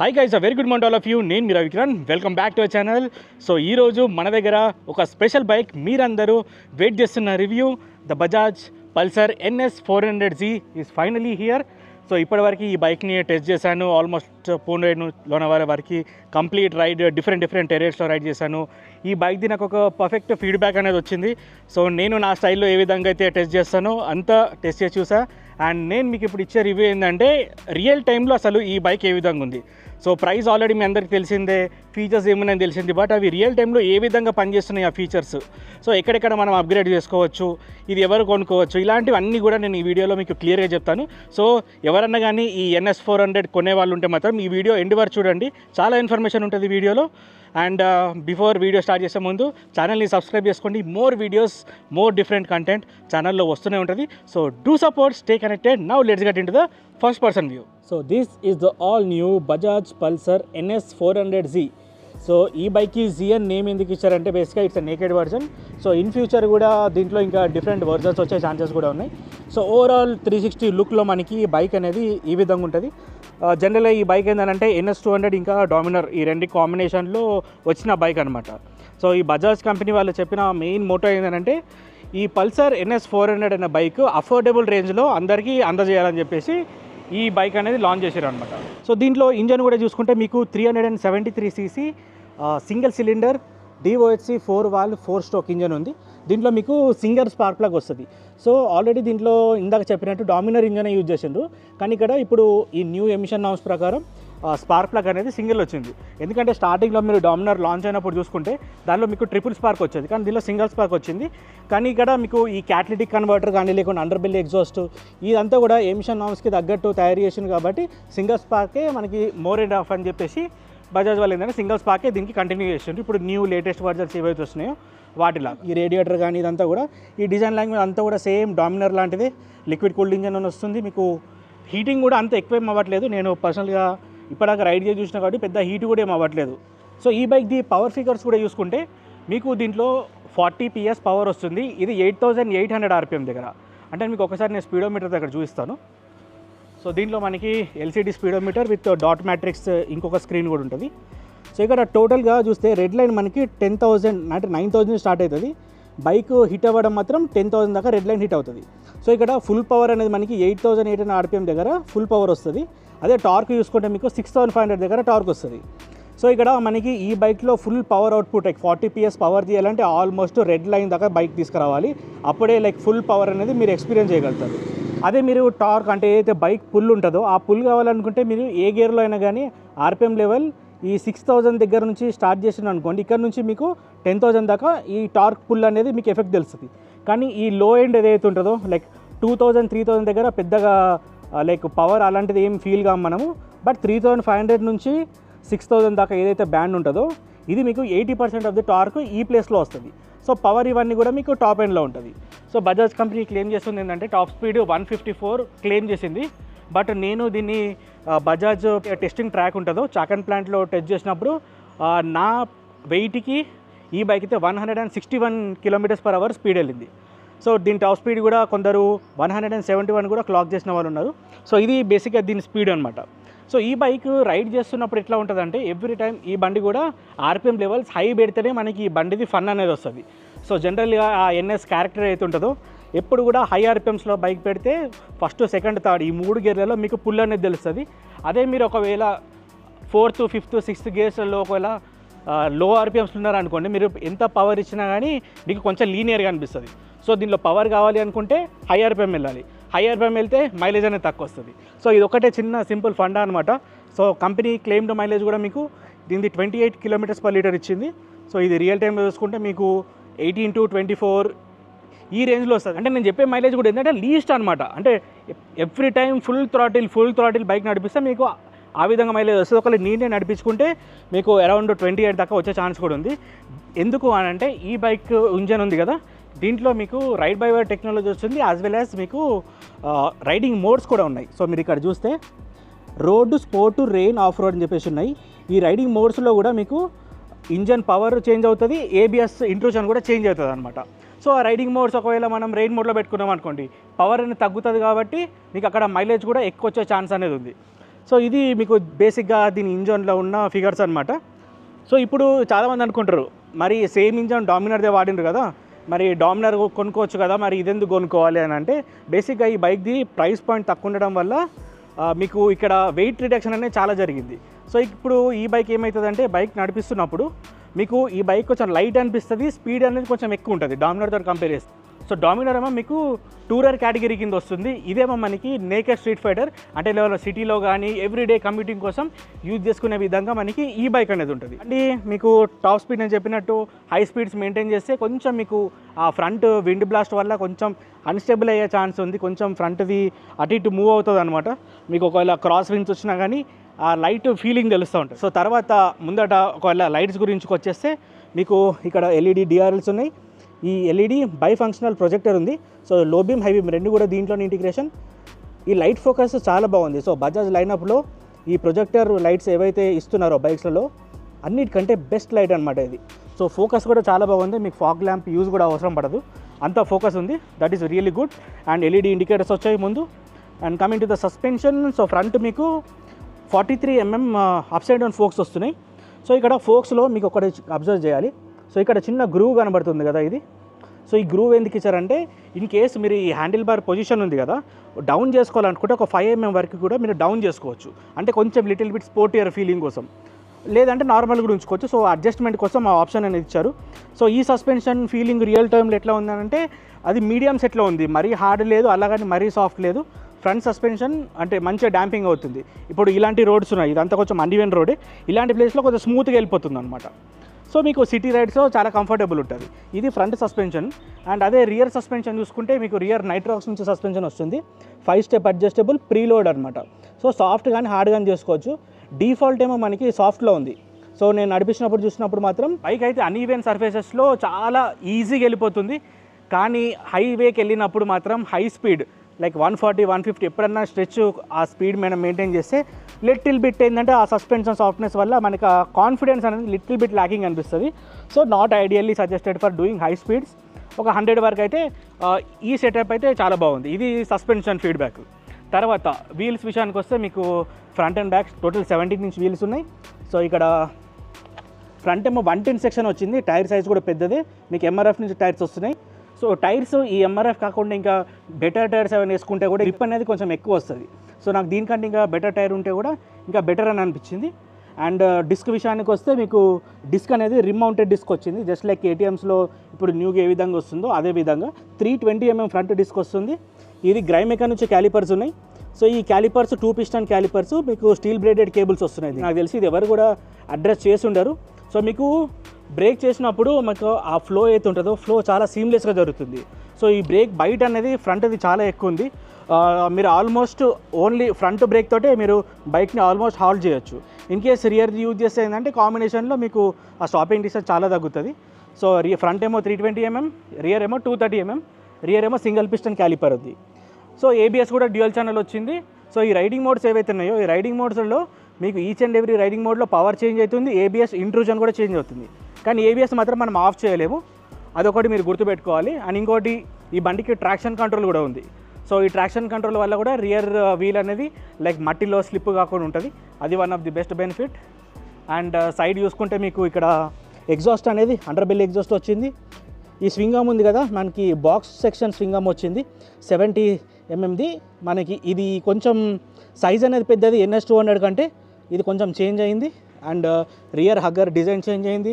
Hi guys, very good morning all of you. నేను మీ Ravikiran. Welcome back to our channel. So ఈరోజు మన దగ్గర ఒక స్పెషల్ బైక్ మీరందరూ వెయిట్ చేస్తున్న review, the Bajaj Pulsar NS400 Z is finally here. So ఇప్పటివరకు ఈ బైక్ని టెస్ట్ చేశాను. ఆల్మోస్ట్ పూణే లోనవాల వరకు కంప్లీట్ రైడ్ డిఫరెంట్ టెరేట్స్లో రైడ్ చేశాను. ఈ బైక్ది నాకు ఒక పర్ఫెక్ట్ ఫీడ్బ్యాక్ అనేది వచ్చింది. సో నేను నా స్టైల్లో ఏ విధంగా అయితే టెస్ట్ చేస్తానో అంతా టెస్ట్ చేసి చూసా. అండ్ నేను మీకు ఇప్పుడు ఇచ్చే రివ్యూ ఏంటంటే రియల్ టైంలో అసలు ఈ బైక్ ఏ విధంగా ఉంది. సో ప్రైస్ ఆల్రెడీ మీ అందరికీ తెలిసిందే, ఫీచర్స్ ఏమున్నాయని తెలిసింది, బట్ అవి రియల్ టైంలో ఏ విధంగా పనిచేస్తున్నాయి ఆ ఫీచర్స్, సో ఎక్కడెక్కడ మనం అప్గ్రేడ్ చేసుకోవచ్చు, ఇది ఎవరు కొనుక్కోవచ్చు, ఇలాంటివన్నీ కూడా నేను ఈ వీడియోలో మీకు క్లియర్గా చెప్తాను. సో ఎవరన్నా కానీ ఈ NS400 కొనే వాళ్ళు ఉంటే మాత్రం ఈ వీడియో ఎండ్ వరకు చూడండి, చాలా ఇన్ఫర్మేషన్ ఉంటుంది వీడియోలో. అండ్ బిఫోర్ వీడియో స్టార్ట్ చేసే ముందు ఛానల్ని సబ్స్క్రైబ్ చేసుకోండి. More videos, more different content ఛానల్లో వస్తూనే ఉంటుంది. So do support, stay connected. Now let's get into the first person view. So this is the all new Bajaj Pulsar NS400 Z. So ఈ బైక్కి ZN name ఎందుకు ఇచ్చారంటే బేసిక్గా it's naked version. So in future కూడా దీంట్లో ఇంకా డిఫరెంట్ వర్జన్స్ వచ్చే chances కూడా ఉన్నాయి. సో ఓవరాల్ 360 లుక్లో మనకి ఈ బైక్ అనేది ఈ విధంగా ఉంటుంది. జనరల్గా ఈ బైక్ ఏంటంటే NS200 ఇంకా డామినర్ ఈ రెండు కాంబినేషన్లో వచ్చిన బైక్ అనమాట. సో ఈ బజాజ్ కంపెనీ వాళ్ళు చెప్పిన మెయిన్ మోటో ఏంటంటే ఈ పల్సర్ NS400 అనే బైక్ అఫోర్డబుల్ రేంజ్లో అందరికీ అందజేయాలని చెప్పేసి ఈ బైక్ అనేది లాంచ్ చేశారు అనమాట. సో దీంట్లో ఇంజన్ కూడా చూసుకుంటే మీకు 373cc single cylinder DOHC 4 valve 4 stroke engine ఉంది. దీంట్లో మీకు సింగల్ స్పార్క్ ప్లగ్ వస్తుంది. సో ఆల్రెడీ దీంట్లో ఇందాక చెప్పినట్టు డామినర్ ఇంజన్ యూజ్ చేసిండ్రు, కానీ ఇక్కడ ఇప్పుడు ఈ న్యూ ఎమిషన్ నామ్స్ ప్రకారం స్పార్క్ ప్లగ్ అనేది సింగిల్ వచ్చింది. ఎందుకంటే స్టార్టింగ్లో మీరు డామినర్ లాంచ్ అయినప్పుడు చూసుకుంటే దానిలో మీకు ట్రిపుల్ స్పార్క్ వచ్చేది, కానీ దీనిలో సింగిల్ స్పార్క్ వచ్చింది. కానీ ఇక్కడ మీకు ఈ క్యాటలిటిక్ కన్వర్టర్ కానీ లేకుండా అండర్ బెల్ ఎగ్జాస్ట్ ఇదంతా కూడా ఎమిషన్ నామ్స్కి తగ్గట్టు తయారు చేసింది. కాబట్టి సింగిల్ స్పార్కే మనకి మోర్ అండ్ ఆఫ్ అని చెప్పేసి బజాజ్ వాళ్ళు ఏంటంటే సింగిల్ స్పార్కే దీనికి కంటిన్యూ చేసిండ్రు. ఇప్పుడు న్యూ లేటెస్ట్ వర్జన్స్ ఏవైతే వస్తున్నాయో వాటిలా ఈ రేడియేటర్ కానీ ఇదంతా కూడా ఈ డిజైన్ లాంగ్వేజ్ అంతా కూడా సేమ్ డామినర్ లాంటిది. లిక్విడ్ కూల్డ్ ఇంజన్ వస్తుంది. మీకు హీటింగ్ కూడా అంత ఎక్కువ ఏం అవ్వట్లేదు. నేను పర్సనల్గా ఇప్పటిదాకా రైడ్ చేసి చూసిన కాబట్టి పెద్ద హీట్ కూడా ఏం అవ్వట్లేదు. సో ఈ బైక్ది పవర్ ఫిగర్స్ కూడా చూసుకుంటే మీకు దీంట్లో 40 PS పవర్ వస్తుంది. ఇది 8800 RPM దగ్గర. అంటే మీకు ఒకసారి నేను స్పీడోమీటర్ దగ్గర చూపిస్తాను. సో దీంట్లో మనకి LCD speedometer with dot matrix ఇంకొక స్క్రీన్ కూడా ఉంటుంది. సో ఇక్కడ టోటల్గా చూస్తే రెడ్ లైన్ మనకి 10,000 అంటే 9,000 స్టార్ట్ అవుతుంది. బైక్ హిట్ అవ్వడం మాత్రం 10,000 దాకా రెడ్ లైన్ హిట్ అవుతుంది. సో ఇక్కడ ఫుల్ పవర్ అనేది మనకి 8800 RPM దగ్గర ఫుల్ పవర్ వస్తుంది. అదే టార్క్ చూసుకుంటే మీకు 6500 దగ్గర టార్క్ వస్తుంది. సో ఇక్కడ మనకి ఈ బైక్లో full power output like 40 PS power తీయాలంటే ఆల్మోస్ట్ రెడ్ లైన్ దాకా బైక్ తీసుకురావాలి. అప్పుడే లైక్ ఫుల్ పవర్ అనేది మీరు ఎక్స్పీరియన్స్ చేయగలుగుతారు. అదే మీరు టార్క్ అంటే ఏదైతే బైక్ పుల్ ఉంటుందో ఆ పుల్ కావాలనుకుంటే మీరు ఏ గేర్లో అయినా కానీ RPM లెవెల్ ఈ 6000 దగ్గర నుంచి స్టార్ట్ చేసిన అనుకోండి, ఇక్కడ నుంచి మీకు 10,000 దాకా ఈ టార్క్ పుల్ అనేది మీకు ఎఫెక్ట్ తెలుస్తుంది. కానీ ఈ లో ఎండ్ ఏదైతే ఉంటుందో లైక్ 2000, 3000 దగ్గర పెద్దగా లైక్ పవర్ అలాంటిది ఏం ఫీల్ కాము మనము. బట్ 3500 నుంచి 6000 దాకా ఏదైతే బ్యాండ్ ఉంటుందో ఇది మీకు 80% ఆఫ్ ది టార్క్ ఈ ప్లేస్లో వస్తుంది. సో పవర్ ఇవన్నీ కూడా మీకు టాప్ ఎండ్లో ఉంటుంది. సో బజాజ్ కంపెనీ క్లెయిమ్ చేస్తుంది ఏంటంటే టాప్ స్పీడ్ 154 క్లెయిమ్ చేసింది. బట్ నేను దీన్ని బజాజ్ టెస్టింగ్ ట్రాక్ ఉంటుందో చాకన్ ప్లాంట్లో టెస్ట్ చేసినప్పుడు నా వెయిట్కి ఈ బైక్ అయితే 161 km/h స్పీడ్ వెళ్ళింది. సో దీని టాప్ స్పీడ్ కూడా కొందరు 171 కూడా క్లాక్ చేసిన వాళ్ళు ఉన్నారు. సో ఇది బేసిక్గా దీని స్పీడ్ అనమాట. సో ఈ బైక్ రైడ్ చేస్తున్నప్పుడు ఎట్లా ఉంటుందంటే ఎవ్రీ టైం ఈ బండి కూడా RPM లెవెల్స్ హై పెడితేనే మనకి ఈ బండిది ఫన్ అనేది వస్తుంది. సో జనరల్గా ఆ NS క్యారెక్టర్ అయితే ఉంటుందో ఎప్పుడు కూడా హై RPMస్లో బైక్ పెడితే ఫస్ట్, సెకండ్, థర్డ్ ఈ 3 గేర్లలో మీకు పుల్ అనేది తెలుస్తుంది. అదే మీరు ఒకవేళ 4th, 5th, 6th గేర్స్లలో ఒకవేళ లో RPMస్ ఉన్నారనుకోండి, మీరు ఎంత పవర్ ఇచ్చినా కానీ మీకు కొంచెం లీనియర్గా అనిపిస్తుంది. సో దీనిలో పవర్ కావాలి అనుకుంటే హై RPM వెళ్ళాలి. హై RPM వెళ్తే మైలేజ్ అనేది తక్కువ వస్తుంది. సో ఇది ఒకటే చిన్న సింపుల్ ఫండా అనమాట. సో కంపెనీ క్లెయిమ్డ్ మైలేజ్ కూడా మీకు దీనిది 28 km/L ఇచ్చింది. సో ఇది రియల్ టైంలో చూసుకుంటే మీకు 18 to 24 ఈ రేంజ్లో వస్తుంది. అంటే నేను చెప్పే మైలేజ్ కూడా ఏంటంటే లీస్ట్ అనమాట. అంటే every time full throttle bike నడిపిస్తే మీకు ఆ విధంగా మైలేజ్ వస్తుంది. ఒకవేళ నేనే నడిపించుకుంటే మీకు అరౌండ్ 28 దాకా వచ్చే ఛాన్స్ కూడా ఉంది. ఎందుకు అని అంటే ఈ బైక్ ఇంజన్ ఉంది కదా, దీంట్లో మీకు రైడ్ బై వైర్ టెక్నాలజీ వస్తుంది, యాజ్ వెల్ యాజ్ మీకు రైడింగ్ మోడ్స్ కూడా ఉన్నాయి. సో మీరు ఇక్కడ చూస్తే road, sport, rain, of road అని చెప్పేసి ఉన్నాయి. ఈ రైడింగ్ మోడ్స్లో కూడా మీకు ఇంజన్ పవర్ చేంజ్ అవుతుంది, ABS ఇంట్రూషన్ కూడా చేంజ్ అవుతుంది అనమాట. సో ఆ రైడింగ్ మోడ్స్ ఒకవేళ మనం రెయిన్ మోడ్లో పెట్టుకున్నాం అనుకోండి, పవర్ అనేది తగ్గుతుంది కాబట్టి మీకు అక్కడ మైలేజ్ కూడా ఎక్కువ వచ్చే ఛాన్స్ అనేది ఉంది. సో ఇది మీకు బేసిక్గా దీని ఇంజన్లో ఉన్న ఫిగర్స్ అనమాట. సో ఇప్పుడు చాలామంది అనుకుంటారు మరి సేమ్ ఇంజన్ డామినర్దే వాడినారు కదా, మరి డామినర్ కొనుక్కోవచ్చు కదా, మరి ఇదెందుకు కొనుక్కోవాలి అని అంటే బేసిక్గా ఈ బైక్ది ప్రైస్ పాయింట్ తక్కువ ఉండడం వల్ల మీకు ఇక్కడ వెయిట్ రిడక్షన్ అనేది చాలా జరిగింది. సో ఇప్పుడు ఈ బైక్ ఏమవుతుందంటే బైక్ నడిపిస్తున్నప్పుడు మీకు ఈ బైక్ కొంచెం లైట్ అనిపిస్తుంది, స్పీడ్ అనేది కొంచెం ఎక్కువ ఉంటుంది డామినర్తో కంపేర్ చేస్తే. సో డామినర్ ఏమో మీకు టూరర్ కేటగిరీ కింద వస్తుంది, ఇదేమో మనకి నేకెడ్ స్ట్రీట్ ఫైటర్ అంటే సిటీలో కానీ ఎవ్రీడే కమ్యూటింగ్ కోసం యూజ్ చేసుకునే విధంగా మనకి ఈ బైక్ అనేది ఉంటుంది. అంటే మీకు టాప్ స్పీడ్ నేను చెప్పినట్టు హై స్పీడ్స్ మెయింటైన్ చేస్తే కొంచెం మీకు ఆ ఫ్రంట్ విండ్ బ్లాస్ట్ వల్ల కొంచెం అన్స్టేబుల్ అయ్యే ఛాన్స్ ఉంది, కొంచెం ఫ్రంట్ది అటు ఇటు మూవ్ అవుతుంది అనమాట. మీకు ఒకవేళ క్రాస్ విండ్స్ వచ్చినా కానీ ఆ లైట్ ఫీలింగ్ తెలుస్తూ ఉంటుంది. సో తర్వాత ముందట ఒకవేళ లైట్స్ గురించి వచ్చేస్తే మీకు ఇక్కడ ఎల్ఈడి డిఆర్ఎల్స్ ఉన్నాయి, ఈ ఎల్ఈడి బై ఫంక్షనల్ ప్రొజెక్టర్ ఉంది. సో లో బీమ్ హై బీమ్ రెండు కూడా దీంట్లోనే ఇంటిగ్రేషన్. ఈ లైట్ ఫోకస్ చాలా బాగుంది. సో బజాజ్ లైనప్లో ఈ ప్రొజెక్టర్ లైట్స్ ఏవైతే ఇస్తున్నారో బైక్స్లలో అన్నిటికంటే బెస్ట్ లైట్ అనమాట ఇది. సో ఫోకస్ కూడా చాలా బాగుంది, మీకు ఫాగ్ ల్యాంప్ యూజ్ కూడా అవసరం పడదు, అంత ఫోకస్ ఉంది. That is really good. And LED indicators వచ్చాయి ముందు. And coming to the suspension, so front మీకు 43 mm upside down forks వస్తున్నాయి. సో ఇక్కడ ఫోక్స్లో మీకు ఒకటి అబ్జర్వ్ చేయాలి. సో ఇక్కడ చిన్న గ్రూవ్ కనబడుతుంది కదా ఇది. సో ఈ గ్రూవ్ ఎందుకు ఇచ్చారంటే ఇన్ కేస్ మీరు ఈ హ్యాండిల్ బార్ పొజిషన్ ఉంది కదా డౌన్ చేసుకోవాలనుకుంటే ఒక 5 mm వరకు కూడా మీరు డౌన్ చేసుకోవచ్చు, అంటే కొంచెం లిటిల్ బిట్ స్పోర్టియర్ ఫీలింగ్ కోసం, లేదంటే నార్మల్ కూడా ఉంచుకోవచ్చు. సో అడ్జస్ట్మెంట్ కోసం ఆ ఆప్షన్ అనేది ఇచ్చారు. సో ఈ సస్పెన్షన్ ఫీలింగ్ రియల్ టైంలో ఎట్లా ఉందంటే అది మీడియం సెట్లో ఉంది, మరీ హార్డ్ లేదు అలాగని మరీ సాఫ్ట్ లేదు. ఫ్రంట్ సస్పెన్షన్ అంటే మంచిగా డాంపింగ్ అవుతుంది. ఇప్పుడు ఇలాంటి రోడ్స్ ఉన్నాయి, ఇదంతా కొంచెం అన్ఈవెన్ రోడే, ఇలాంటి ప్లేస్లో కొంచెం స్మూత్గా వెళ్ళిపోతుంది అనమాట. సో మీకు సిటీ రైడ్స్లో చాలా కంఫర్టబుల్ ఉంటుంది. ఇది ఫ్రంట్ సస్పెన్షన్. అండ్ అదే రియర్ సస్పెన్షన్ చూసుకుంటే మీకు రియర్ నైట్రాక్స్ నుంచి సస్పెన్షన్ వస్తుంది, 5 స్టెప్ అడ్జస్టబుల్ ప్రీలోడ్ అనమాట. సో సాఫ్ట్ కానీ హార్డ్ కానీ చేసుకోవచ్చు. డిఫాల్ట్ ఏమో మనకి సాఫ్ట్లో ఉంది. సో నేను నడిపించినప్పుడు చూసినప్పుడు మాత్రం బైక్ అయితే అన్ఈవెన్ సర్ఫేసెస్లో చాలా ఈజీగా వెళ్ళిపోతుంది, కానీ హైవేకి వెళ్ళినప్పుడు మాత్రం హై స్పీడ్ లైక్ 140, 150 ఎప్పుడన్నా స్ట్రెచ్ ఆ స్పీడ్ మనం మెయింటైన్ చేస్తే లిటిల్ బిట్ ఏంటంటే ఆ సస్పెన్షన్ సాఫ్ట్నెస్ వల్ల మనకి ఆ కాన్ఫిడెన్స్ అనేది లిటిల్ బిట్ ల్యాకింగ్ అనిపిస్తుంది. So not ideally suggested for doing high speeds. ఒక 100 వరకు అయితే ఈ సెటప్ అయితే చాలా బాగుంది. ఇది సస్పెన్షన్ ఫీడ్బ్యాక్. తర్వాత వీల్స్ విషయానికి వస్తే మీకు front and back total 17 inch wheels ఉన్నాయి. సో ఇక్కడ ఫ్రంట్ ఏమో 110 సెక్షన్ వచ్చింది, టైర్ సైజ్ కూడా పెద్దదే, మీకు ఎంఆర్ఎఫ్ నుంచి టైర్స్ వస్తున్నాయి. సో టైర్స్ ఈ ఎంఆర్ఎఫ్ కాకుండా ఇంకా బెటర్ టైర్స్ ఏమైనా వేసుకుంటే కూడా గ్రిప్ అనేది కొంచెం ఎక్కువ వస్తుంది. సో నాకు దీనికంటే ఇంకా బెటర్ టైర్ ఉంటే కూడా ఇంకా బెటర్ అని అనిపించింది. అండ్ డిస్క్ విషయానికి వస్తే మీకు డిస్క్ అనేది రిమ్ మౌంటెడ్ డిస్క్ వచ్చింది, జస్ట్ లైక్ కేటీఎమ్స్లో ఇప్పుడు న్యూగా ఏ విధంగా వస్తుందో అదే విధంగా 320 mm ఫ్రంట్ డిస్క్ వస్తుంది. ఇది గ్రైమెకా నుంచి క్యాలిపర్స్ ఉన్నాయి. సో ఈ క్యాలిపర్స్ 2 పిస్టన్ క్యాలిపర్స్ మీకు స్టీల్ బ్రేడెడ్ కేబుల్స్ వస్తున్నాయి. నాకు తెలిసి ఇది ఎవరు కూడా అడ్రస్ చేసి ఉండరు. సో మీకు బ్రేక్ చేసినప్పుడు మీకు ఆ ఫ్లో అయితే ఉంటుందో ఫ్లో చాలా సీమ్లెస్గా జరుగుతుంది. సో ఈ బ్రేక్ బైట్ అనేది ఫ్రంట్ది చాలా ఎక్కువ ఉంది. మీరు ఆల్మోస్ట్ ఓన్లీ ఫ్రంట్ బ్రేక్ తోటే మీరు బైక్ని ఆల్మోస్ట్ హాల్ట్ చేయొచ్చు. ఇన్ కేస్ రియర్ యూజ్ చేస్తే ఏంటంటే కాంబినేషన్లో మీకు ఆ స్టాపింగ్ డిస్టెన్స్ చాలా తగ్గుతుంది. సో ఫ్రంట్ ఏమో 320 mm, రియర్ ఏమో 230 mm, రియర్ ఏమో సింగిల్ పిస్టన్ క్యాలిపర్ ఉంది. సో ఏబిఎస్ కూడా డ్యూయల్ ఛానల్ వచ్చింది. సో ఈ రైడింగ్ మోడ్స్ ఏవైతే ఉన్నాయో ఈ రైడింగ్ మోడ్స్లో మీకు ఈచ్ అండ్ ఎవ్రీ రైడింగ్ మోడ్లో పవర్ చేంజ్ అవుతుంది, ఏబిఎస్ ఇంట్రూజన్ కూడా చేంజ్ అవుతుంది. కానీ ఏబిఎస్ మాత్రం మనం ఆఫ్ చేయలేము, అదొకటి మీరు గుర్తుపెట్టుకోవాలి. అండ్ ఇంకోటి ఈ బండికి ట్రాక్షన్ కంట్రోల్ కూడా ఉంది. సో ఈ ట్రాక్షన్ కంట్రోల్ వల్ల కూడా రియర్ వీల్ అనేది లైక్ మట్టిలో స్లిప్ కాకుండా ఉంటుంది, అది one of the best benefit. And side చూసుకుంటే మీకు ఇక్కడ ఎగ్జాస్ట్ అనేది అండర్ బెల్ ఎగ్జాస్ట్ వచ్చింది. ఈ స్వింగమ్ ఉంది కదా మనకి బాక్స్ సెక్షన్ స్వింగమ్ వచ్చింది 70 mmది. మనకి ఇది కొంచెం సైజ్ అనేది పెద్దది NS200 కంటే, ఇది కొంచెం చేంజ్ అయింది. And rear hugger design change అయింది.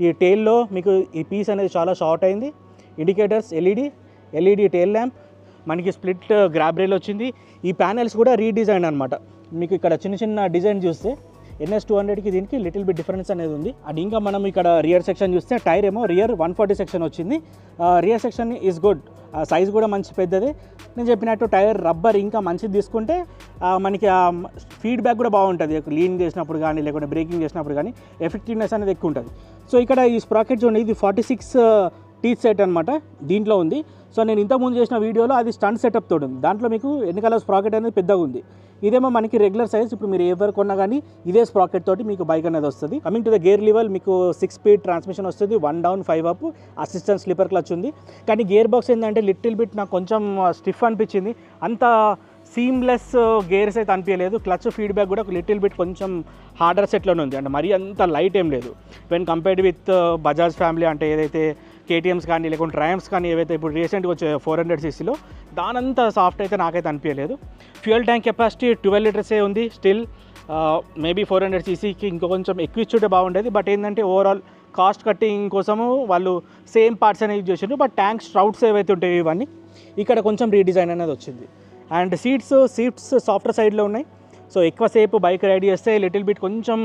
ఈ టైల్లో మీకు ఈ పీస్ అనేది చాలా షార్ట్ అయింది. ఇండికేటర్స్ ఎల్ఈడి టైల్ ల్యాంప్, మనకి స్ప్లిట్ గ్రాబ్ రైల్ వచ్చింది. ఈ ప్యానెల్స్ కూడా రీడిజైన్ అనమాట. మీకు ఇక్కడ చిన్న చిన్న డిజైన్ చూస్తే NS200కి దీనికి లిటిల్ బిట్ డిఫరెన్స్ అనేది ఉంది. అండ్ ఇంకా మనం ఇక్కడ రియర్ సెక్షన్ చూస్తే టైర్ ఏమో రియర్ 140 సెక్షన్ వచ్చింది. Rear section is good, size కూడా మంచి పెద్దది. నేను చెప్పినట్టు టైర్ రబ్బర్ ఇంకా మంచిది తీసుకుంటే మనకి ఫీడ్బ్యాక్ కూడా బాగుంటుంది, లీన్ చేసినప్పుడు కానీ లేకుంటే బ్రేకింగ్ చేసినప్పుడు కానీ ఎఫెక్టివ్నెస్ అనేది ఎక్కువ ఉంటుంది. సో ఇక్కడ ఈ స్ప్రాకెట్ చూడండి, ఇది 46 టీత్ సెట్ అనమాట దీంట్లో ఉంది. సో నేను ఇంతకుముందు చేసిన వీడియోలో అది స్టంట్ సెటప్ తోటి ఉంది, దాంట్లో మీకు వెనకాల స్ప్రాకెట్ అనేది పెద్దగా ఉంది. ఇదేమో మనకి రెగ్యులర్ సైజ్, ఇప్పుడు మీరు ఎవరు కొన్నా కానీ ఇదే స్ప్రాకెట్ తోటి మీకు బైక్ అనేది వస్తుంది. Coming to the gear level మీకు 6 స్పీడ్ ట్రాన్స్మిషన్ వస్తుంది, 1 down 5 up, assistant sleeper clutch ఉంది. కానీ గేర్ బాక్స్ ఏంటంటే లిటిల్ బిట్ నాకు కొంచెం స్టిఫ్ అనిపించింది, అంత సీమ్లెస్ గేర్స్ అయితే అనిపించలేదు. క్లచ్ ఫీడ్బ్యాక్ కూడా ఒక లిటిల్ బిట్ కొంచెం హార్డర్ సెట్లోనే ఉంది, అంటే మరీ అంత లైట్ ఏం లేదు when compared with Bajaj family. అంటే ఏదైతే కేటీఎమ్స్ కానీ లేకుంటే ట్రయంఫ్స్ కానీ ఏవైతే ఇప్పుడు రీసెంట్గా వచ్చే 400cc దానంతా సాఫ్ట్ అయితే నాకైతే అనిపించలేదు. ఫ్యూయల్ ట్యాంక్ కెపాసిటీ 12 లీటర్సే ఉంది స్టిల్. మేబీ 400cc ఇంకో కొంచెం ఎక్కువ ఇచ్చుంటే బాగుండేది. బట్ ఏంటంటే ఓవరాల్ కాస్ట్ కట్టింగ్ కోసము వాళ్ళు సేమ్ పార్ట్స్ అనేవి యూజ్ చేసిండ్రు. బట్ ట్యాంక్ స్ట్రౌట్స్ ఏవైతే ఉంటాయి ఇవన్నీ ఇక్కడ కొంచెం రీడిజైన్ అనేది వచ్చింది. అండ్ సీట్స్ సాఫ్ట్వేర్ సైడ్లో ఉన్నాయి. సో ఎక్కువసేపు బైక్ రైడ్ చేస్తే లిటిల్ బిట్ కొంచెం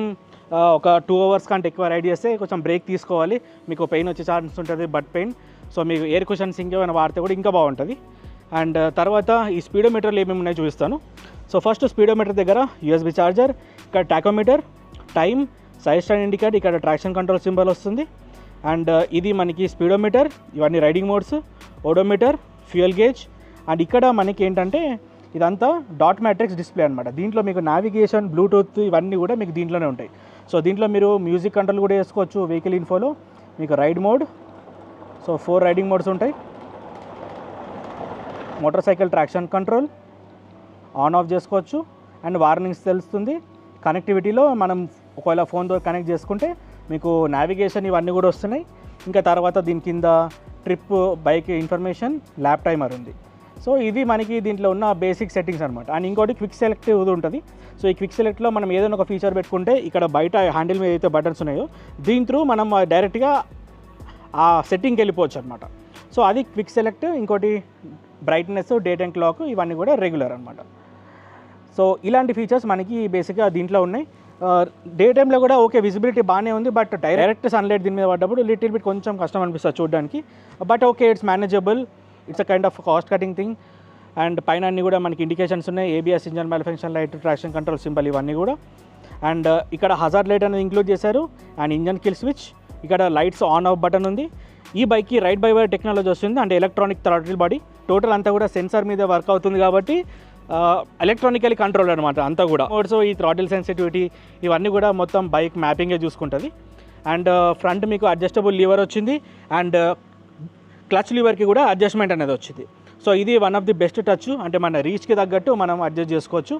ఒక 2 hours కంటే ఎక్కువ రైడ్ చేస్తే కొంచెం బ్రేక్ తీసుకోవాలి, మీకు పెయిన్ వచ్చే ఛాన్స్ ఉంటుంది, బట్ పెయిన్. సో మీకు ఎయిర్ కుషన్స్ ఇంకేమైనా వాడితే కూడా ఇంకా బాగుంటుంది. అండ్ తర్వాత ఈ స్పీడోమీటర్లు ఏమేమి ఉన్నాయో చూపిస్తాను. సో ఫస్ట్ స్పీడోమీటర్ దగ్గర USB ఛార్జర్, ఇక్కడ tachometer, time, side stand indicator, ఇక్కడ ట్రాక్షన్ కంట్రోల్ సింబల్ వస్తుంది. అండ్ ఇది మనకి స్పీడోమీటర్, ఇవన్నీ riding modes, odometer, fuel gauge. And ఇక్కడ మనకి ఏంటంటే ఇదంతా డాట్ మ్యాట్రిక్స్ డిస్ప్లే అనమాట. దీంట్లో మీకు నావిగేషన్, బ్లూటూత్ ఇవన్నీ కూడా మీకు దీంట్లోనే ఉంటాయి. సో దీంట్లో మీరు మ్యూజిక్ కంట్రోల్ కూడా వేసుకోవచ్చు. వెహికల్ ఇన్ఫోలో మీకు ride mode, so 4 riding modes ఉంటాయి. Motorcycle traction control on off చేసుకోవచ్చు. అండ్ వార్నింగ్స్ తెలుస్తుంది. కనెక్టివిటీలో మనం ఒకవేళ ఫోన్తో కనెక్ట్ చేసుకుంటే మీకు నావిగేషన్ ఇవన్నీ కూడా వస్తున్నాయి. ఇంకా తర్వాత దీని కింద trip, bike information, lap timer ఉంది. సో ఇది మనకి దీంట్లో ఉన్న బేసిక్ సెట్టింగ్స్ అనమాట. అండ్ ఇంకోటి క్విక్ సెలెక్ట్ ఉంటుంది. సో ఈ క్విక్ సెలెక్ట్లో మనం ఏదైనా ఒక ఫీచర్ పెట్టుకుంటే ఇక్కడ బయట హ్యాండిల్ మీద అయితే బటన్స్ ఉన్నాయో దీని త్రూ మనం డైరెక్ట్గా ఆ సెట్టింగ్కి వెళ్ళిపోవచ్చు అనమాట. సో అది క్విక్ సెలెక్ట్. ఇంకోటి బ్రైట్నెస్, డే టైమ్ క్లాక్ ఇవన్నీ కూడా రెగ్యులర్ అనమాట. సో ఇలాంటి ఫీచర్స్ మనకి బేసిక్గా దీంట్లో ఉన్నాయి. డే టైంలో కూడా ఓకే విజిబిలిటీ బాగానే ఉంది, బట్ డైరెక్ట్ సన్లైట్ దీని మీద పడ్డప్పుడు లిటిల్ బిట్ కొంచెం కష్టం అనిపిస్తుంది చూడడానికి. But okay, it's manageable, it's a kind of cost cutting thing. And పైన అన్నీ కూడా మనకి ఇండికేషన్స్ ఉన్నాయి, ABS, engine manufacturing light, traction control symbol ఇవన్నీ కూడా. అండ్ ఇక్కడ హజార్డ్ లైట్ అనేది ఇంక్లూడ్ చేశారు. అండ్ ఇంజన్ కిల్ స్విచ్, ఇక్కడ లైట్స్ ఆన్ ఆఫ్ బటన్ ఉంది. ఈ బైక్కి రైడ్ బై వైర్ టెక్నాలజీ వస్తుంది, అంటే ఎలక్ట్రానిక్ థ్రాటిల్ బాడీ. టోటల్ అంతా కూడా సెన్సార్ మీద వర్క్ అవుతుంది కాబట్టి ఎలక్ట్రానికలీ కంట్రోల్ అనమాట అంతా కూడా. సో ఈ థ్రాటిల్ సెన్సిటివిటీ ఇవన్నీ కూడా మొత్తం బైక్ మ్యాపింగే చూసుకుంటుంది. అండ్ ఫ్రంట్ మీకు అడ్జస్టబుల్ లీవర్ వచ్చింది. అండ్ క్లచ్ లీవర్కి కూడా అడ్జస్ట్మెంట్ అనేది వచ్చింది. సో ఇది one of the best touch, అంటే మన రీచ్కి తగ్గట్టు మనం అడ్జస్ట్ చేసుకోవచ్చు.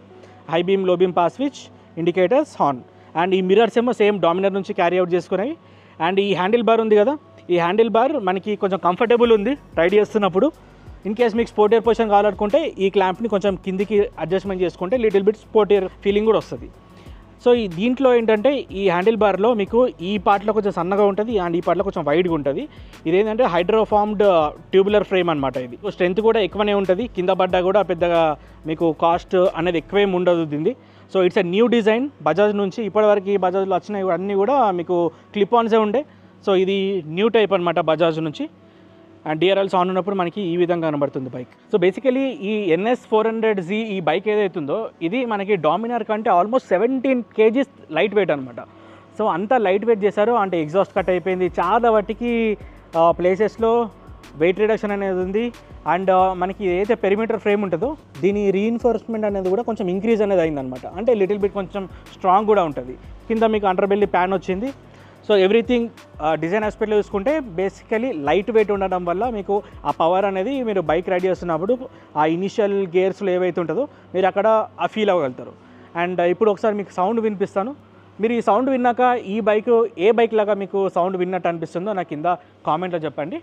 హై బీమ్, లో beam, pass switch, indicators, horn. And ఈ మిరర్స్ ఏమో సేమ్ డామినర్ నుంచి క్యారీ అవుట్ చేసుకున్నాయి. అండ్ ఈ హ్యాండిల్ బార్ ఉంది కదా, ఈ హ్యాండిల్ బార్ మనకి కొంచెం కంఫర్టబుల్ ఉంది రైడ్ చేస్తున్నప్పుడు. ఇన్ కేస్ మీకు స్పోర్టియర్ పొజిషన్ కావాలనుకుంటే ఈ క్లాంప్ని కొంచెం కిందికి అడ్జస్ట్మెంట్ చేసుకుంటే లిటిల్ బిట్ స్పోర్టియర్ ఫీలింగ్ కూడా వస్తుంది. సో ఈ దీంట్లో ఏంటంటే ఈ హ్యాండిల్ బార్లో మీకు ఈ పార్ట్లో కొంచెం సన్నగా ఉంటుంది అండ్ ఈ పార్ట్లో కొంచెం వైడ్గా ఉంటుంది. ఇదేంటంటే హైడ్రోఫార్మ్డ్ ట్యూబులర్ ఫ్రేమ్ అనమాట. ఇది స్ట్రెంత్ కూడా ఎక్కువనే ఉంటుంది, కింద పడ్డా కూడా పెద్దగా మీకు కాస్ట్ అనేది ఎక్కువేం ఉండదు దీన్ని. So it's a new design Bajaj నుంచి. ఇప్పటివరకు ఈ బజాజ్లో వచ్చినవి అన్నీ కూడా మీకు క్లిప్ ఆన్సే ఉండే. సో ఇది న్యూ టైప్ అనమాట బజాజ్ నుంచి. అండ్ DRLs ఆన్ ఉన్నప్పుడు మనకి ఈ విధంగా కనబడుతుంది బైక్. సో బేసికలీ ఈ NS400Z ఈ బైక్ ఏదైతుందో ఇది మనకి డామినర్ కంటే ఆల్మోస్ట్ 17 kgs లైట్ వెయిట్ అనమాట. సో అంతా లైట్ వెయిట్ చేశారు, అంటే ఎగ్జాస్ట్ కట్ అయిపోయింది చాలా వాటికి ప్లేసెస్లో వెయిట్ రిడక్షన్ అనేది ఉంది. అండ్ మనకి ఏదైతే పెరిమీటర్ ఫ్రేమ్ ఉంటుందో దీని రీఇన్ఫోర్స్మెంట్ అనేది కూడా కొంచెం ఇంక్రీజ్ అనేది అయిందనమాట. అంటే లిటిల్ బిట్ కొంచెం స్ట్రాంగ్ కూడా ఉంటుంది. కింద మీకు అండర్ బెల్లీ ప్యాన్ వచ్చింది. సో ఎవ్రీథింగ్ డిజైన్ ఆస్పెక్ట్లో చూసుకుంటే బేసికలీ లైట్ వెయిట్ ఉండడం వల్ల మీకు ఆ పవర్ అనేది మీరు బైక్ రైడ్ చేస్తున్నప్పుడు ఆ ఇనిషియల్ గేర్స్లో ఏవైతే ఉంటుందో మీరు అక్కడ ఆ ఫీల్ అవ్వగలుగుతారు. అండ్ ఇప్పుడు ఒకసారి మీకు సౌండ్ వినిపిస్తాను. మీరు ఈ సౌండ్ విన్నాక ఈ బైక్ ఏ బైక్ లాగా మీకు సౌండ్ విన్నట్టు అనిపిస్తుందో నాకు కింద కామెంట్లో చెప్పండి.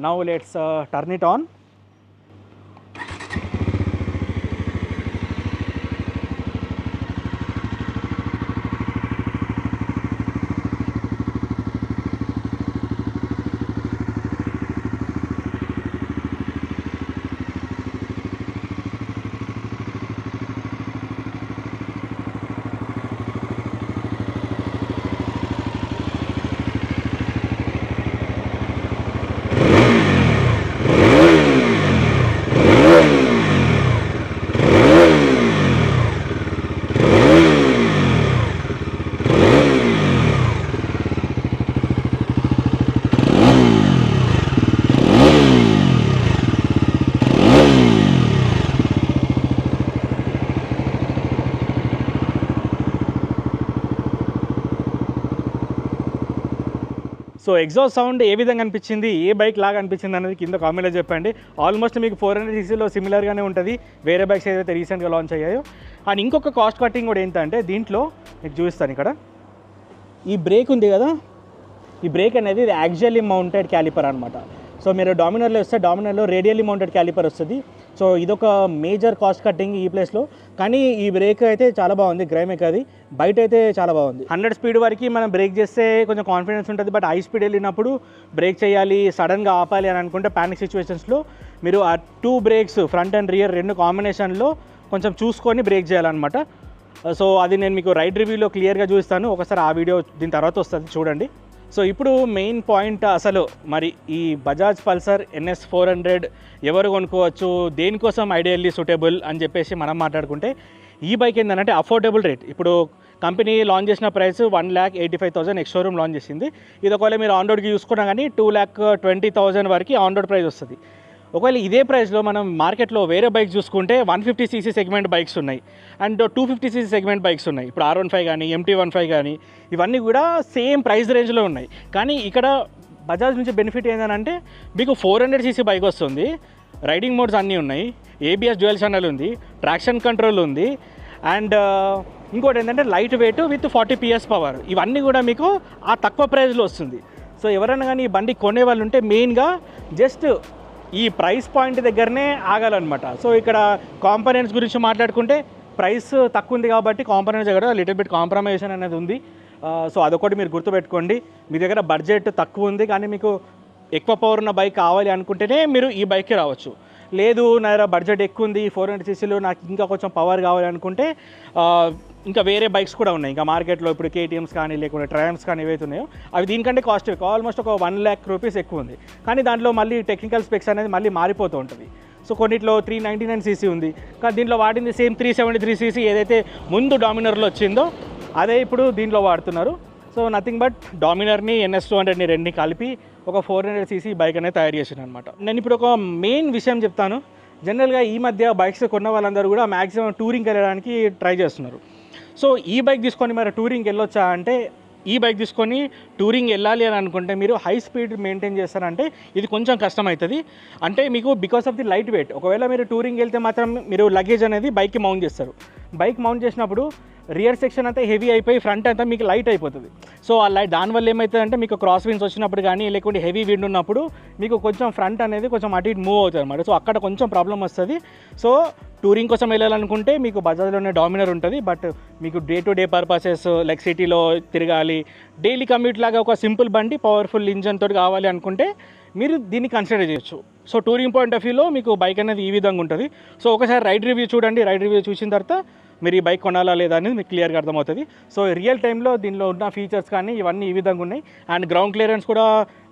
Now let's turn it on. So exhaust sound ఏ విధంగా అనిపించింది, ఏ బైక్ లాగా అనిపించింది అనేది కింద కామెంట్లో చెప్పండి. ఆల్మోస్ట్ మీకు 400cc సిమిలర్గానే ఉంటుంది వేరే బైక్స్ ఏదైతే రీసెంట్గా లాంచ్ అయ్యాయో. అండ్ ఇంకొక కాస్ట్ కటింగ్ కూడా ఏంటంటే దీంట్లో మీకు చూపిస్తాను. ఇక్కడ ఈ బ్రేక్ ఉంది కదా, ఈ బ్రేక్ అనేది ఇది యాక్చువల్లీ మౌంటెడ్ క్యాలిపర్ అనమాట. సో మీరు డామినర్లో వస్తే డామినర్లో రేడియల్లీ మౌంటెడ్ క్యాలిపర్ వస్తుంది. సో ఇదొక మేజర్ కాస్ట్ కటింగ్ ఈ ప్లేస్లో. కానీ ఈ బ్రేక్ అయితే చాలా బాగుంది, గ్రైమేక్ అది బయట అయితే చాలా బాగుంది. 100 స్పీడ్ వరకు మనం బ్రేక్ చేస్తే కొంచెం కాన్ఫిడెన్స్ ఉంటుంది. బట్ హై స్పీడ్ వెళ్ళినప్పుడు బ్రేక్ చేయాలి, సడన్గా ఆపాలి అని అనుకుంటే ప్యానిక్ సిచ్యువేషన్స్లో మీరు ఆ 2 బ్రేక్స్ ఫ్రంట్ అండ్ రియర్ 2 కాంబినేషన్లో కొంచెం చూసుకొని బ్రేక్ చేయాలన్నమాట. సో అది నేను మీకు రైడ్ రివ్యూలో క్లియర్గా చూపిస్తాను. ఒకసారి ఆ వీడియో దీని తర్వాత వస్తుంది, చూడండి. సో ఇప్పుడు మెయిన్ పాయింట్ అసలు మరి ఈ బజాజ్ పల్సర్ NS400 ఎవరు కొనుక్కోవచ్చు, దేనికోసం ఐడియల్లీ సూటబుల్ అని చెప్పేసి మనం మాట్లాడుకుంటే ఈ బైక్ ఏంటంటే అఫోర్డబుల్ రేట్. ఇప్పుడు కంపెనీ లాంచ్ చేసిన ప్రైస్ 1,85,000 ఎక్స్ షోరూమ్ లాంచ్ చేసింది. ఇది ఒకవేళ మీరు ఆన్ రోడ్కి చూసుకున్నా కానీ 2,20,000 వరకు ఆన్ రోడ్ ప్రైస్ వస్తుంది. ఒకవేళ ఇదే ప్రైస్లో మనం మార్కెట్లో వేరే బైక్స్ చూసుకుంటే 150cc సెగ్మెంట్ బైక్స్ ఉన్నాయి అండ్ 250cc సెగ్మెంట్ బైక్స్ ఉన్నాయి. ఇప్పుడు R15 కానీ MT15 కానీ ఇవన్నీ కూడా సేమ్ ప్రైస్ రేంజ్లో ఉన్నాయి. కానీ ఇక్కడ బజాజ్ నుంచి బెనిఫిట్ ఏంటంటే మీకు 400cc బైక్ వస్తుంది, రైడింగ్ మోడ్స్ అన్నీ ఉన్నాయి, ABS డ్యూయల్ ఛానల్ ఉంది, ట్రాక్షన్ కంట్రోల్ ఉంది, అండ్ ఇంకోటి ఏంటంటే light weight with 40 PS power. ఇవన్నీ కూడా మీకు ఆ తక్కువ ప్రైస్లో వస్తుంది. సో ఎవరైనా కానీ ఈ బండి కొనే వాళ్ళు ఉంటే మెయిన్గా జస్ట్ ఈ ప్రైస్ పాయింట్ దగ్గరనే ఆగాలన్నమాట. సో ఇక్కడ కాంపోనెంట్స్ గురించి మాట్లాడుకుంటే ప్రైస్ తక్కువ ఉంది కాబట్టి కాంపోనెంట్స్ దగ్గర లిటిల్ బిట్ కాంప్రమైజేషన్ అనేది ఉంది. సో అదొకటి మీరు గుర్తుపెట్టుకోండి. మీ దగ్గర బడ్జెట్ తక్కువ ఉంది కానీ మీకు ఎక్కువ పవర్ ఉన్న బైక్ కావాలి అనుకుంటేనే మీరు ఈ బైక్కి రావచ్చు. లేదు నా దగ్గర బడ్జెట్ ఎక్కువ ఉంది, 400cc నాకు ఇంకా కొంచెం పవర్ కావాలి అనుకుంటే ఇంకా వేరే బైక్స్ కూడా ఉన్నాయి. ఇంకా మార్కెట్లో ఇప్పుడు KTMs కానీ లేకుంటే ట్రయంఫ్స్ కానీ ఏవైతే ఉన్నాయో అవి దీనికంటే కాస్ట్ ఎక్కువ, ఆల్మోస్ట్ ఒక 1 lakh రూపీస్ ఎక్కువ ఉంది. కానీ దాంట్లో మళ్ళీ టెక్నికల్ స్పెక్స్ అనేది మళ్ళీ మారిపోతూ ఉంటుంది. సో కొన్నిట్లో 399cc ఉంది, కానీ దీంట్లో వాడింది సేమ్ 373cc ఏదైతే ముందు డామినర్లో వచ్చిందో అదే ఇప్పుడు దీంట్లో వాడుతున్నారు. సో నథింగ్ బట్ డామినర్ని NS200ని రెండుని కలిపి ఒక 400cc బైక్ అనేది తయారు చేసాను అనమాట. నేను ఇప్పుడు ఒక మెయిన్ విషయం చెప్తాను. జనరల్గా ఈ మధ్య బైక్స్ కొన్న వాళ్ళందరూ కూడా మ్యాక్సిమం టూరింగ్కి వెళ్ళడానికి ట్రై చేస్తున్నారు. సో ఈ బైక్ తీసుకొని మరి టూరింగ్కి వెళ్ళొచ్చా అంటే, ఈ బైక్ తీసుకొని టూరింగ్ వెళ్ళాలి అని అనుకుంటే మీరు హై స్పీడ్ మెయింటైన్ చేస్తారంటే ఇది కొంచెం కష్టమవుతుంది. అంటే మీకు because of the light weight. ఒకవేళ మీరు టూరింగ్ వెళ్తే మాత్రం మీరు లగేజ్ అనేది బైక్కి మౌంట్ చేస్తారు. బైక్ మౌంట్ చేసినప్పుడు రియర్ సెక్షన్ అంతా హెవీ అయిపోయి ఫ్రంట్ అంతా మీకు లైట్ అయిపోతుంది. సో ఆ లైట్ దానివల్ల ఏమవుతుందంటే మీకు క్రాస్ విండ్స్ వచ్చినప్పుడు కానీ లేకుంటే హెవీ విండ్ ఉన్నప్పుడు మీకు కొంచెం ఫ్రంట్ అనేది కొంచెం అటు ఇటు మూవ్ అవుతుంది అనమాట. సో అక్కడ కొంచెం ప్రాబ్లం వస్తుంది. సో టూరింగ్ కోసం వెళ్ళాలనుకుంటే మీకు బజాజ్లోనే డామినర్ ఉంటుంది. బట్ మీకు day to day purposes like సిటీలో తిరగాలి, డైలీ కమ్యూట్ లాగా ఒక సింపుల్ బండి పవర్ఫుల్ ఇంజన్ తోటి కావాలి అనుకుంటే మీరు దీన్ని కన్సిడర్ చేయొచ్చు. సో టూరింగ్ పాయింట్ ఆఫ్ వ్యూలో మీకు బైక్ అనేది ఈ విధంగా ఉంటుంది. సో ఒకసారి రైడ్ రివ్యూ చూడండి. రైడ్ రివ్యూ చూసిన తర్వాత మీరు ఈ బైక్ కొనాలా లేదా అనేది మీకు క్లియర్గా అర్థమవుతుంది. సో రియల్ టైంలో దీనిలో ఉన్న ఫీచర్స్ కానీ ఇవన్నీ ఈ విధంగా ఉన్నాయి. అండ్ గ్రౌండ్ క్లియరెన్స్ కూడా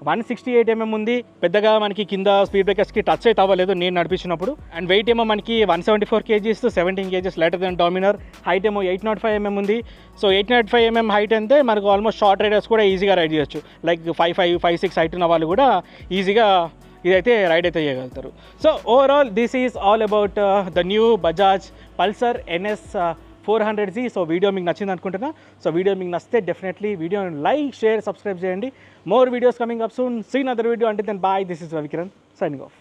168 ఉంది. పెద్దగా మనకి కింద స్పీడ్ బ్రేకర్స్కి టచ్ అయితే అవ్వలేదు నేను నడిపించినప్పుడు. అండ్ వెయిట్ ఏమో మనకి 174 kgs, 17 kgs lighter than Dominar. Height ఏమో 805 ఉంది. సో 805 హైట్ అంటే మనకు ఆల్మోస్ట్ షార్ట్ రైడర్స్ కూడా ఈజీగా రైడ్ చేయొచ్చు. లైక్ 5'5", 5'6" హైట్ ఉన్న వాళ్ళు కూడా ఈజీగా ఇదైతే రైడ్ అయితే చేయగలుగుతారు. So overall this is all about the new Bajaj Pulsar NS400 Z. So video మీకు నచ్చింది అనుకుంటున్నా. సో వీడియో మీకు నచ్చితే డెఫినెట్లీ వీడియోని లైక్, షేర్, సబ్స్క్రైబ్ చేయండి. More videos coming up soon. See other video. అంటే then bye. This is Ravikiran signing off.